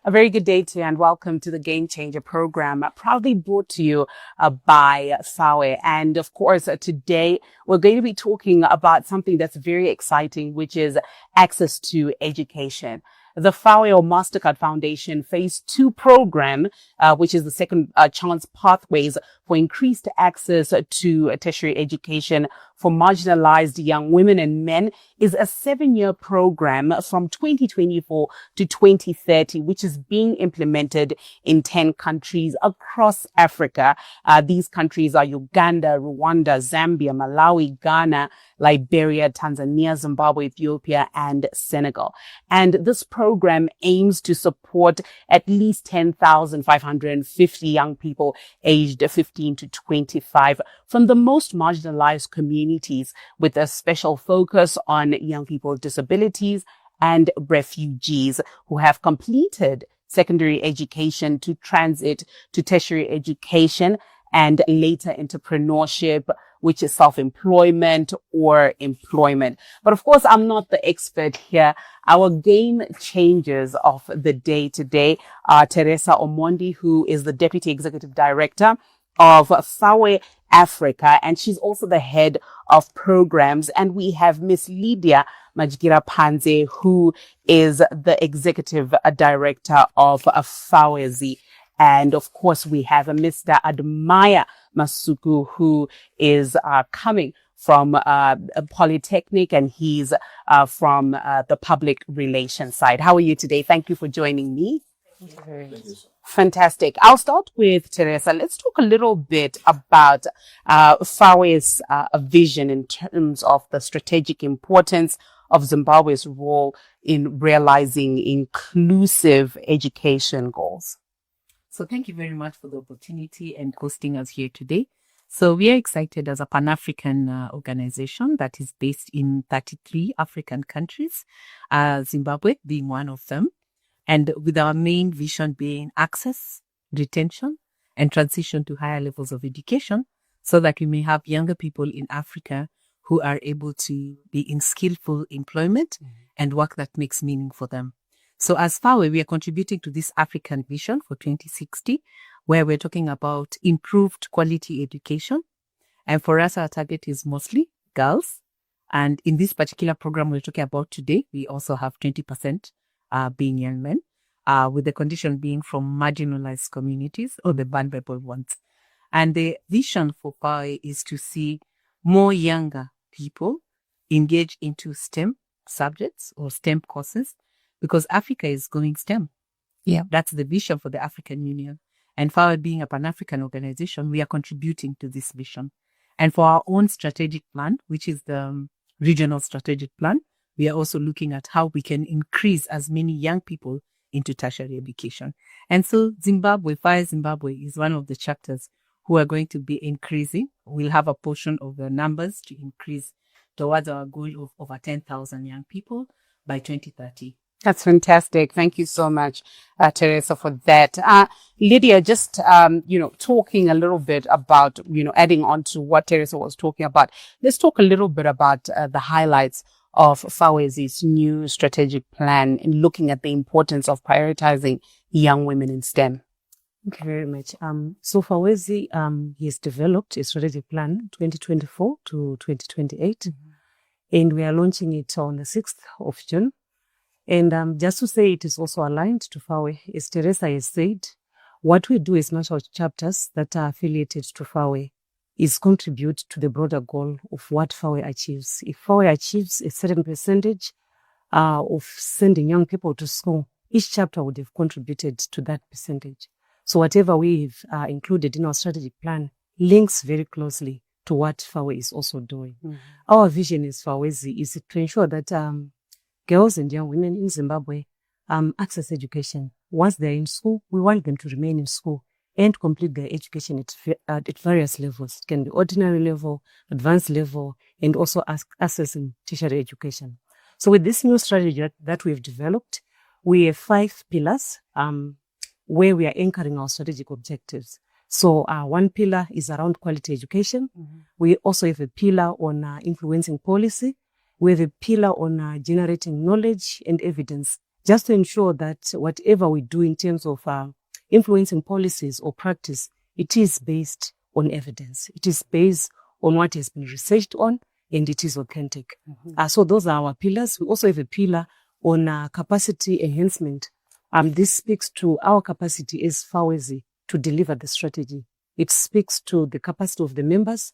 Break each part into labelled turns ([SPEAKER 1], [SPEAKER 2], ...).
[SPEAKER 1] A very good day to you and welcome to the Game Changer program, proudly brought to you by FAWE. And of course, today we're going to be talking about something that's very exciting, which is access to education. The FAWE or MasterCard Foundation Phase 2 program, which is the second chance pathways for increased access to tertiary education for marginalized young women and men, is a 7-year program from 2024 to 2030, which is being implemented in 10 countries across Africa. These countries are Uganda, Rwanda, Zambia, Malawi, Ghana, Liberia, Tanzania, Zimbabwe, Ethiopia, and Senegal. And this program aims to support at least 10,550 young people aged 15 to 25 from the most marginalized communities, with a special focus on young people with disabilities and refugees who have completed secondary education to transit to tertiary education and later entrepreneurship, which is self-employment or employment. But of course, I'm not the expert here. Our game changers of the day today are Teresa Omondi, who is the Deputy Executive Director of FAWE Africa, and she's also the head of programs. And we have Miss Lydia Majgira Panze, who is the Executive Director of FAWEZI. And of course, we have a Mr. Admaya Masuku, who is coming from Polytechnic, and he's from the public relations side. How are you today? Thank you for joining me.
[SPEAKER 2] Thank you.
[SPEAKER 1] Fantastic. I'll start with Teresa. Let's talk a little bit about FAWE's vision in terms of the strategic importance of Zimbabwe's role in realizing inclusive education goals.
[SPEAKER 2] So thank you very much for the opportunity and hosting us here today. So we are excited as a Pan-African organization that is based in 33 African countries, Zimbabwe being one of them. And with our main vision being access, retention, and transition to higher levels of education, so that we may have younger people in Africa who are able to be in skillful employment and work that makes meaning for them. So as FAWE, we are contributing to this African vision for 2060, where we're talking about improved quality education. And for us, our target is mostly girls. And in this particular program we're talking about today, we also have 20% being young men, with the condition being from marginalized communities or the vulnerable ones. And the vision for FAWE is to see more younger people engage into STEM subjects or STEM courses, because Africa is going STEM.
[SPEAKER 1] Yeah.
[SPEAKER 2] That's the vision for the African Union. And FAWE being a Pan-African organization, we are contributing to this vision. And for our own strategic plan, which is the regional strategic plan, we are also looking at how we can increase as many young people into tertiary education. And so Zimbabwe, FAWE Zimbabwe, is one of the chapters who are going to be increasing. We'll have a portion of the numbers to increase towards our goal of over 10,000 young people by 2030.
[SPEAKER 1] That's fantastic. Thank you so much, Teresa, for that. Lydia, just, talking a little bit about, adding on to what Teresa was talking about. Let's talk a little bit about the highlights of FAWEZI's new strategic plan in looking at the importance of prioritizing young women in STEM.
[SPEAKER 3] Thank you very much. So FAWEZI has developed a strategic plan 2024 to 2028, and we are launching it on the 6th of June. And just to say, it is also aligned to FAWE. As Teresa has said, what we do as national chapters that are affiliated to FAWE is contribute to the broader goal of what FAWE achieves. If FAWE achieves a certain percentage of sending young people to school, each chapter would have contributed to that percentage. So whatever we've included in our strategic plan links very closely to what FAWE is also doing. Our vision as FAWEZI is to ensure that girls and young women in Zimbabwe access education. Once they're in school, we want them to remain in school and complete their education at various levels. It can be ordinary level, advanced level, and also accessing tertiary education. So with this new strategy that we've developed, we have 5 pillars where we are anchoring our strategic objectives. So one pillar is around quality education. We also have a pillar on influencing policy. We have a pillar on generating knowledge and evidence just to ensure that whatever we do in terms of influencing policies or practice, it is based on evidence. It is based on what has been researched on, and it is authentic. So those are our pillars. We also have a pillar on capacity enhancement. This speaks to our capacity as FAWEZI to deliver the strategy. It speaks to the capacity of the members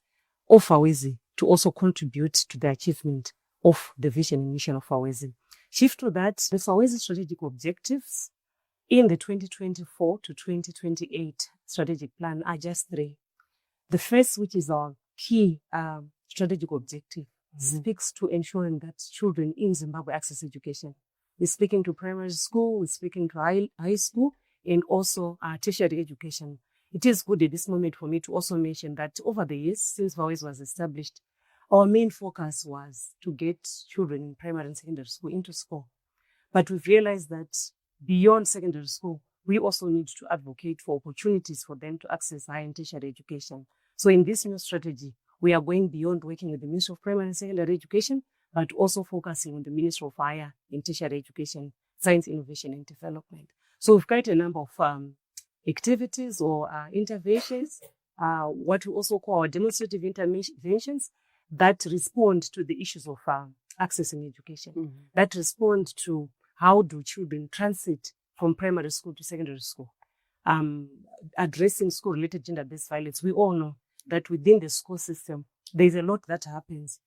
[SPEAKER 3] of FAWEZI to also contribute to the achievement of the vision and mission of FAWEZI. Shift to that, the FAWEZI strategic objectives in the 2024 to 2028 strategic plan are just 3. The first, which is our key strategic objective, speaks to ensuring that children in Zimbabwe access education. We're speaking to primary school, we're speaking to high school, and also tertiary education. It is good at this moment for me to also mention that over the years, since FAWEZI was established, our main focus was to get children in primary and secondary school into school. But we've realized that beyond secondary school, we also need to advocate for opportunities for them to access higher and tertiary education. So in this new strategy, we are going beyond working with the Ministry of Primary and Secondary Education, but also focusing on the Ministry of Higher and Tertiary Education, Science, Innovation and Development. So we've got a number of activities or interventions, what we also call our demonstrative interventions that respond to the issues of accessing education, that respond to how do children transit from primary school to secondary school, addressing school-related gender-based violence. We all know that within the school system, there's a lot that happens.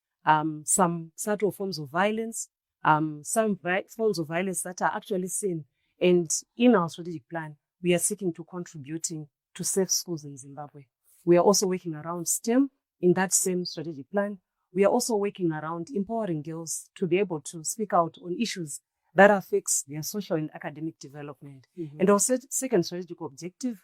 [SPEAKER 3] Some subtle forms of violence, some forms of violence that are actually seen. And in our strategic plan, we are seeking to contributing to safe schools in Zimbabwe. We are also working around STEM in that same strategic plan. We are also working around empowering girls to be able to speak out on issues that affects their social and academic development. And our second strategic objective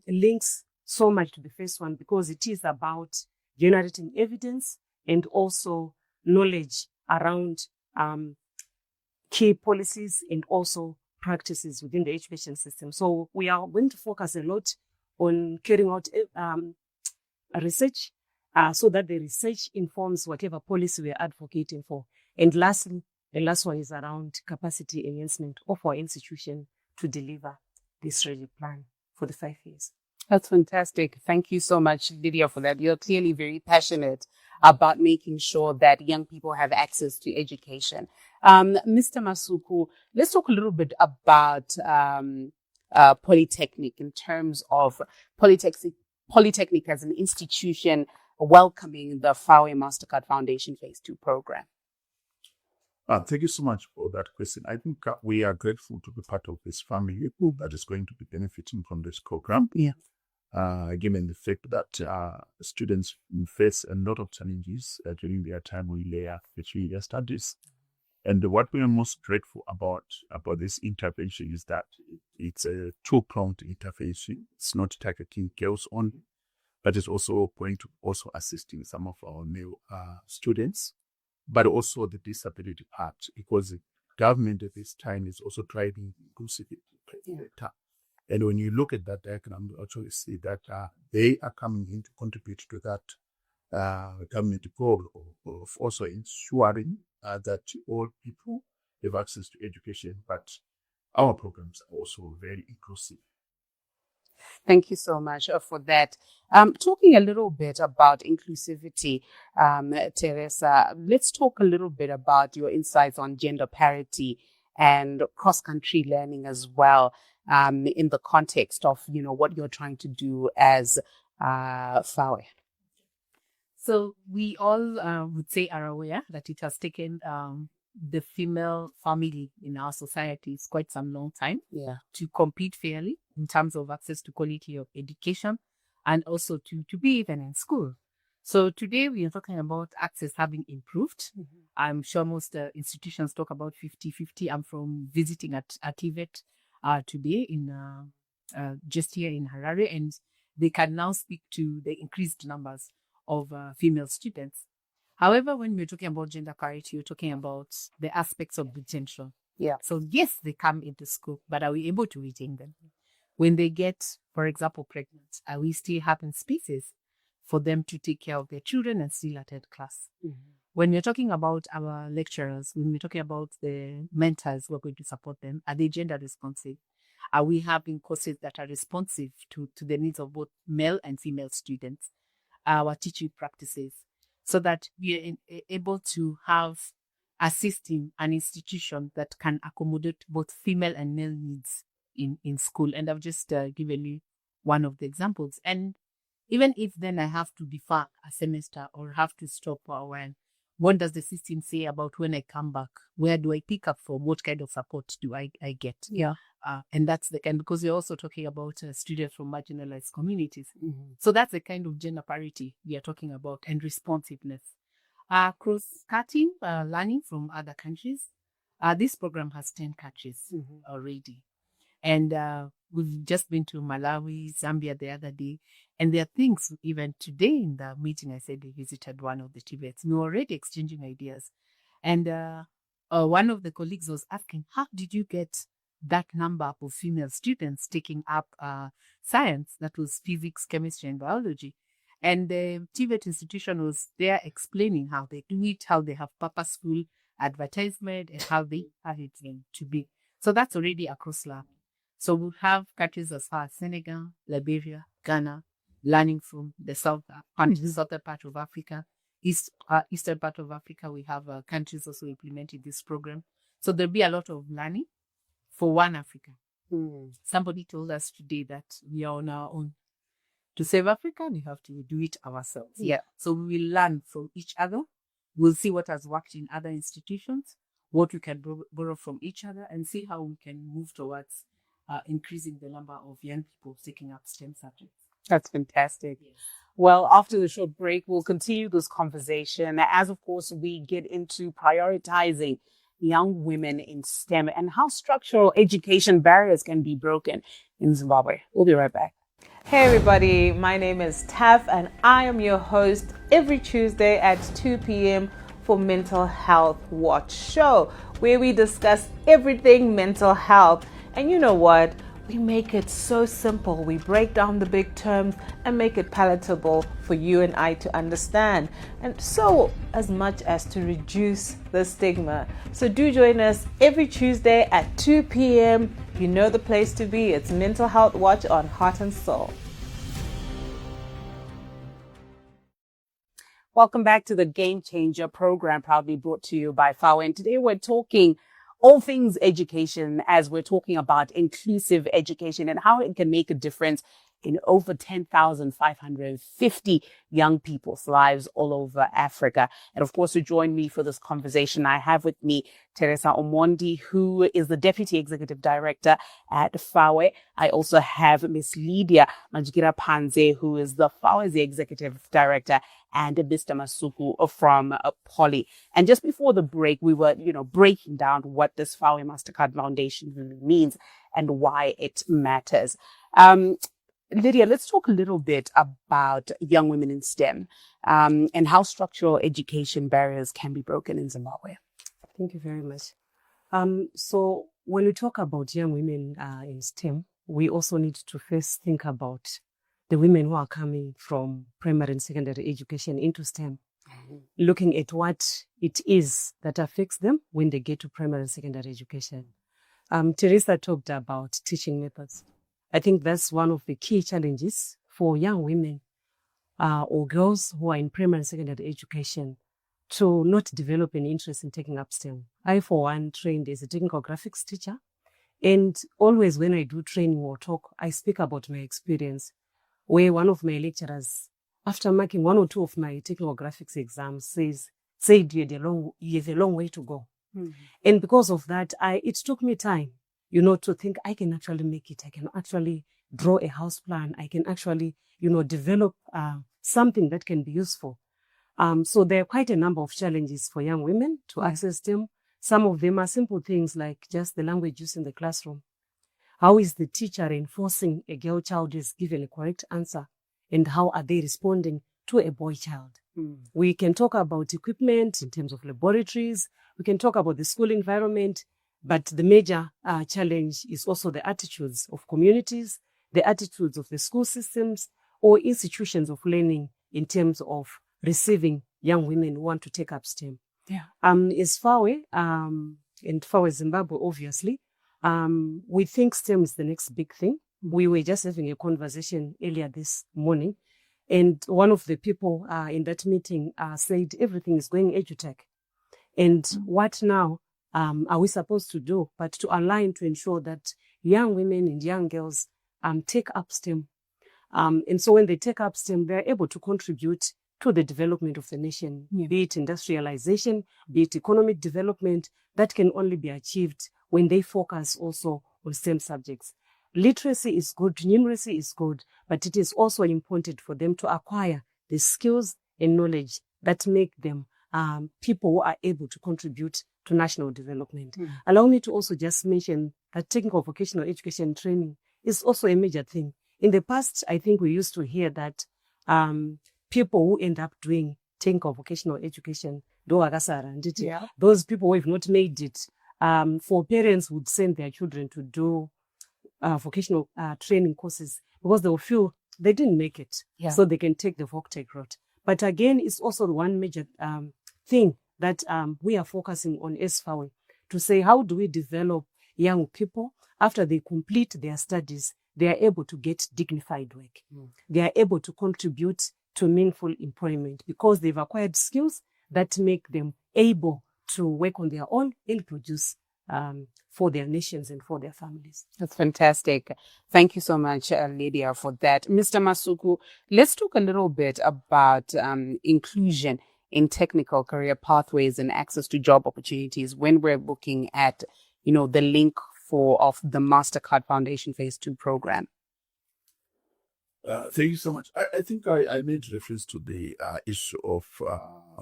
[SPEAKER 3] links so much to the first one because it is about generating evidence and also knowledge around key policies and also practices within the education system. So we are going to focus a lot on carrying out research so that the research informs whatever policy we are advocating for. And lastly, the last one is around capacity enhancement of our institution to deliver this strategic plan for the 5 years.
[SPEAKER 1] That's fantastic. Thank you so much, Lydia, for that. You're clearly very passionate about making sure that young people have access to education. Mr. Masuku, let's talk a little bit about Polytechnic in terms of Polytechnic as an institution welcoming the FAWE MasterCard Foundation Phase 2 program.
[SPEAKER 4] Thank you so much for that question. I think we are grateful to be part of this family that is going to be benefiting from this program.
[SPEAKER 1] Yeah.
[SPEAKER 4] Given the fact that students face a lot of challenges during their time with their tertiary studies. And what we are most grateful about this intervention is that it's a two-pronged intervention. It's not targeting girls only, but it's also going to also assisting some of our male students, but also the disability part, because the government at this time is also driving inclusivity. Yeah. And when you look at that diagram, you actually see that they are coming in to contribute to that government goal of also ensuring that all people have access to education, but our programs are also very inclusive.
[SPEAKER 1] Thank you so much for that. Talking a little bit about inclusivity, Teresa, let's talk a little bit about your insights on gender parity and cross-country learning as well, in the context of, what you're trying to do as FAWE.
[SPEAKER 2] So we all would say are aware that it has taken the female family in our societies quite some long time to compete fairly in terms of access to quality of education and also to be even in school. So today we are talking about access having improved. I'm sure most institutions talk about 50-50. I'm from visiting at TVET today in just here in Harare, and they can now speak to the increased numbers of female students. However, when we're talking about gender parity, you're talking about the aspects of retention.
[SPEAKER 1] Yeah.
[SPEAKER 2] So yes, they come into school, but are we able to retain them? When they get, for example, pregnant, are we still having spaces for them to take care of their children and still attend class? when we're talking about our lecturers, when we're talking about the mentors who are going to support them, are they gender responsive? Are we having courses that are responsive to the needs of both male and female students? Our teaching practices, so that we are able to have assisting an institution that can accommodate both female and male needs in school. And I've just given you one of the examples. And even if then I have to defer a semester or have to stop for a while, what does the system say about when I come back? Where do I pick up from? What kind of support do I get?
[SPEAKER 1] Yeah.
[SPEAKER 2] And that's the kind, because we're also talking about students from marginalized communities.
[SPEAKER 1] Mm-hmm.
[SPEAKER 2] So that's the kind of gender parity we are talking about, and responsiveness. Cross-cutting learning from other countries. This program has 10 countries already. And we've just been to Malawi, Zambia the other day. And there are things, even today in the meeting, I said they visited one of the Tibets. We were already exchanging ideas. And one of the colleagues was asking, how did you get that number of female students taking up science? That was physics, chemistry, and biology. And the Tibet institution was there explaining how they do it, how they have purposeful advertisement, and how they are it to be. So that's already across lab. So we'll have countries as far as Senegal, Liberia, Ghana, learning from the southern part of Africa, eastern part of Africa. We have countries also implementing this program. So there'll be a lot of learning for one Africa. Somebody told us today that we are on our own. To save Africa, we have to do it ourselves.
[SPEAKER 1] Yeah.
[SPEAKER 2] So we will learn from each other. We'll see what has worked in other institutions, what we can borrow from each other, and see how we can move towards increasing the number of young people taking up STEM subjects.
[SPEAKER 1] That's fantastic.
[SPEAKER 2] Yes.
[SPEAKER 1] Well, after the short break, we'll continue this conversation as, of course, we get into prioritizing young women in STEM and how structural education barriers can be broken in Zimbabwe. We'll be right back.
[SPEAKER 5] Hey everybody, my name is Taf and I am your host every Tuesday at 2 p.m. for Mental Health Watch Show, where we discuss everything mental health. And you know what? We make it so simple. We break down the big terms and make it palatable for you and I to understand. And so as much as to reduce the stigma. So do join us every Tuesday at 2 p.m. You know the place to be. It's Mental Health Watch on Heart and Soul.
[SPEAKER 1] Welcome back to the Game Changer program, proudly brought to you by FAWE. And today we're talking all things education, as we're talking about inclusive education and how it can make a difference in over 10,550 young people's lives all over Africa. And of course, to join me for this conversation, I have with me Teresa Omondi, who is the Deputy Executive Director at FAWE. I also have Miss Lydia Majgira Panze, who is the FAWEZI Executive Director, and Mr. Masuku from Poly. And just before the break, we were, breaking down what this FAWE MasterCard Foundation really means and why it matters. Lydia, let's talk a little bit about young women in STEM and how structural education barriers can be broken in Zimbabwe.
[SPEAKER 3] Thank you very much. So when we talk about young women in STEM, we also need to first think about the women who are coming from primary and secondary education into STEM, looking at what it is that affects them when they get to primary and secondary education. Teresa talked about teaching methods. I think that's one of the key challenges for young women or girls who are in primary and secondary education to not develop an interest in taking up STEM. I, for one, trained as a technical graphics teacher. And always when I do training or talk, I speak about my experience where one of my lecturers, after marking one or two of my technical graphics exams, said you have a long way to go. Mm-hmm. And because of that, it took me time, to think I can actually make it. I can actually draw a house plan. I can actually, develop something that can be useful. So there are quite a number of challenges for young women to access STEM. Some of them are simple things like just the language used in the classroom. How is the teacher enforcing a girl child is given a correct answer? And how are they responding to a boy child? We can talk about equipment in terms of laboratories. We can talk about the school environment. But the major challenge is also the attitudes of communities, the attitudes of the school systems or institutions of learning in terms of receiving young women who want to take up STEM.
[SPEAKER 1] Yeah.
[SPEAKER 3] Is FAWE, and FAWE Zimbabwe, obviously, we think STEM is the next big thing. We were just having a conversation earlier this morning, and one of the people in that meeting said everything is going edutech. And what now are we supposed to do but to align to ensure that young women and young girls take up STEM? And so when they take up STEM, they're able to contribute to the development of the nation, be it industrialization, be it economic development. That can only be achieved when they focus also on STEM subjects. Literacy is good, numeracy is good, but it is also important for them to acquire the skills and knowledge that make them people who are able to contribute to national development. Allow me to also just mention that technical vocational education training is also a major thing. In the past, I think we used to hear that people who end up doing technical vocational education, those people who have not made it, for parents would send their children to do vocational training courses because they will feel they didn't make it, so they can take the VocTech route. But again, it's also one major thing that we are focusing on as FAWE, to say how do we develop young people after they complete their studies, they are able to get dignified work. They are able to contribute to meaningful employment because they've acquired skills that make them able to work on their own and produce for their nations and for their families.
[SPEAKER 1] That's fantastic. Thank you so much, Lydia, for that. Mr. Masuku, let's talk a little bit about inclusion in technical career pathways and access to job opportunities when we're looking at, the link of the MasterCard Foundation Phase 2 program.
[SPEAKER 4] Thank you so much. I think I made reference to the issue of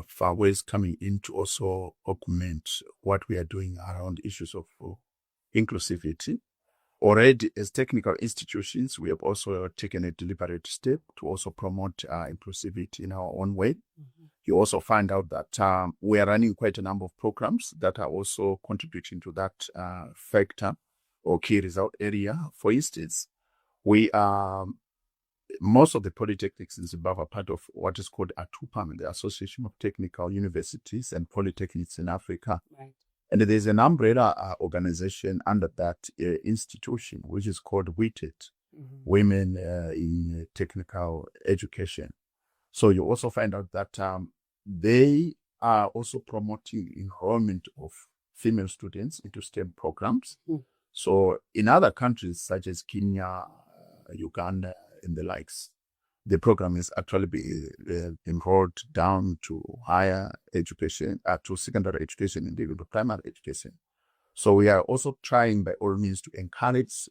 [SPEAKER 4] FAWEZ coming in to also augment what we are doing around issues of inclusivity. Already, as technical institutions, we have also taken a deliberate step to also promote inclusivity in our own way. You also find out that we are running quite a number of programs that are also contributing to that factor or key result area. For instance, we are most of the polytechnics in Zimbabwe are part of what is called ATUPAM, the Association of Technical Universities and Polytechnics in Africa.
[SPEAKER 1] Right.
[SPEAKER 4] And there's an umbrella organization under that institution, which is called WITED, Women in Technical Education. So you also find out that they are also promoting enrollment of female students into STEM programs. So in other countries such as Kenya, Uganda, and the likes, the program is actually being enrolled down to higher education, to secondary education, and even to primary education. So we are also trying by all means to encourage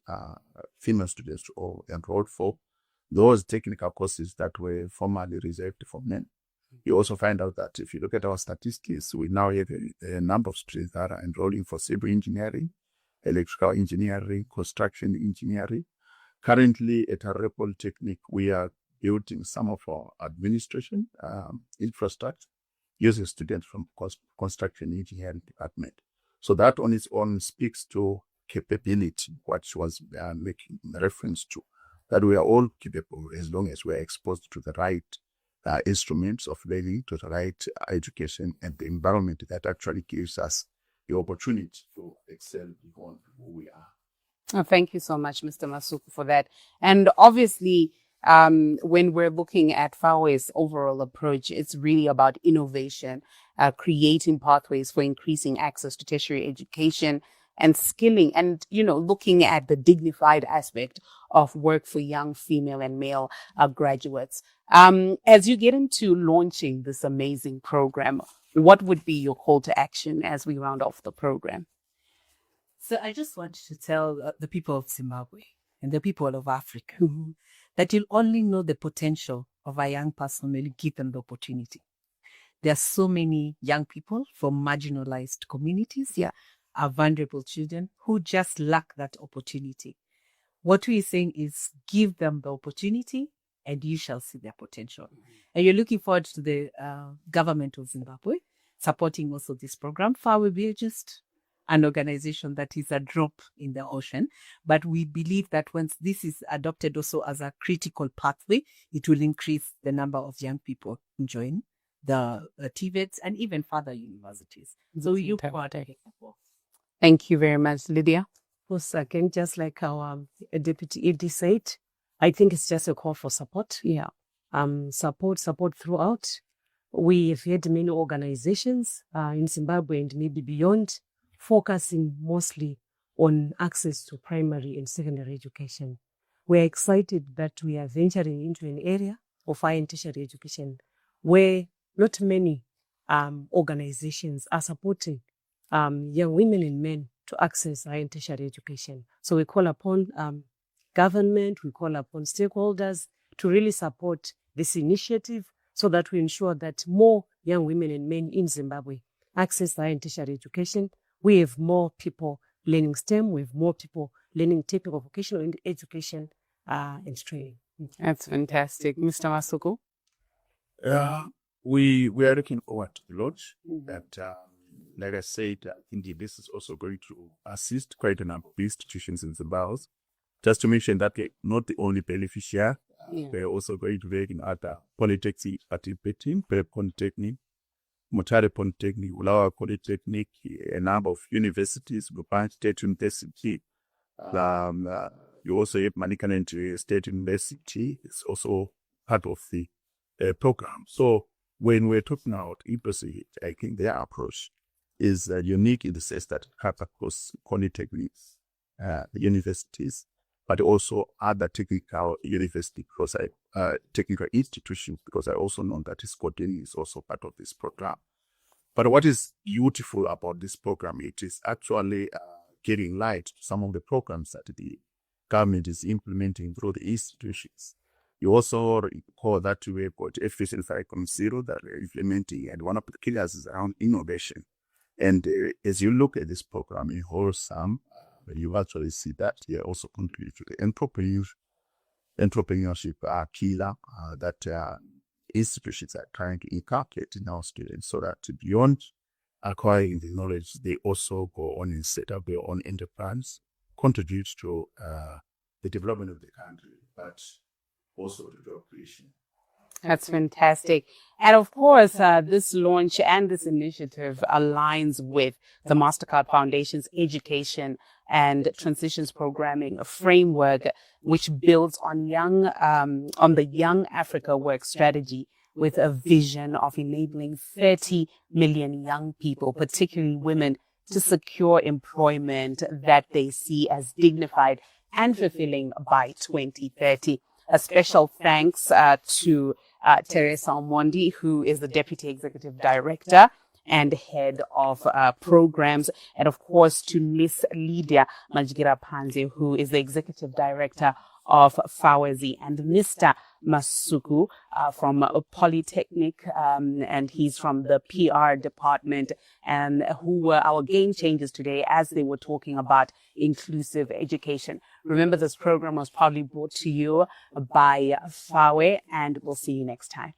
[SPEAKER 4] female students to enroll for those technical courses that were formerly reserved for men. You also find out that if you look at our statistics, we now have a number of students that are enrolling for civil engineering, electrical engineering, construction engineering. Currently at our Polytechnic, we are building some of our administration infrastructure using students from construction engineering department. So that on its own speaks to capability, what she was making reference to, that we are all capable as long as we are exposed to the right instruments of learning, to the right education and the environment that actually gives us the opportunity to excel beyond who we are.
[SPEAKER 1] Oh, thank you so much, Mr. Masuku, for that. And obviously, when we're looking at FAWE's overall approach, it's really about innovation, creating pathways for increasing access to tertiary education and skilling and, looking at the dignified aspect of work for young female and male graduates. As you get into launching this amazing program, what would be your call to action as we round off the program?
[SPEAKER 2] So I just want to tell the people of Zimbabwe and the people of Africa that you'll only know the potential of a young person when you give them the opportunity. There are so many young people from marginalized communities, are vulnerable children who just lack that opportunity. What we're saying is give them the opportunity and you shall see their potential. And you're looking forward to the government of Zimbabwe supporting also this program. FAWE will just an organization that is a drop in the ocean. But we believe that once this is adopted also as a critical pathway, it will increase the number of young people who join the TVETs, and even further universities. So you are capable.
[SPEAKER 1] Thank you very much, Lydia.
[SPEAKER 3] Of course, again, just like our Deputy ED said, I think it's just a call for support.
[SPEAKER 1] Yeah.
[SPEAKER 3] Support throughout. We have had many organizations in Zimbabwe and maybe beyond, focusing mostly on access to primary and secondary education. We're excited that we are venturing into an area of higher and tertiary education where not many organizations are supporting young women and men to access higher and tertiary education. So we call upon government, we call upon stakeholders to really support this initiative so that we ensure that more young women and men in Zimbabwe access higher and tertiary education. We have more people learning STEM, we have more people learning technical vocational education and training.
[SPEAKER 1] That's fantastic. Mr. Masuku?
[SPEAKER 4] We are looking forward to the launch. That, like I said, indeed, this is also going to assist quite a number of institutions in Zimbabwe. Just to mention that they're not the only beneficiary. We're also going to work in other polytechnics participating, Prep Polytechnic, Mutare Polytechnic, Ulawa Polytechnic, a number of universities, Bupan State University. You also have Manikanent State University. It's also part of the program. So when we're talking about EPC, I think their approach is unique in the sense that it cuts across polytechnics, universities, but also other technical university, because technical institutions, because I also know that Scotland is also part of this program. But what is beautiful about this program, it is actually getting light to some of the programs that the government is implementing through the institutions. You also recall that we've got FSN 5.0 that we're implementing, and one of the killers is around innovation. And as you look at this program in wholesome, you actually see that here also contribute to the entrepreneurship killer that institutions are trying to inculcate in our students, so that beyond acquiring the knowledge, they also go on and set up their own enterprise, contribute to the development of the country, but also to job creation.
[SPEAKER 1] That's fantastic. And of course, this launch and this initiative aligns with the MasterCard Foundation's education and transitions programming framework, which builds on the Young Africa Work Strategy with a vision of enabling 30 million young people, particularly women, to secure employment that they see as dignified and fulfilling by 2030. A special thanks to Teresa Omondi, who is the Deputy Executive Director and Head of Programs, and of course to Miss Lydia Majigira Panze, who is the Executive Director of FAWEZI, and Mr. Masuku from Polytechnic, and he's from the PR department, and who were our game changers today as they were talking about inclusive education. Remember, this program was probably brought to you by FAWE, and we'll see you next time.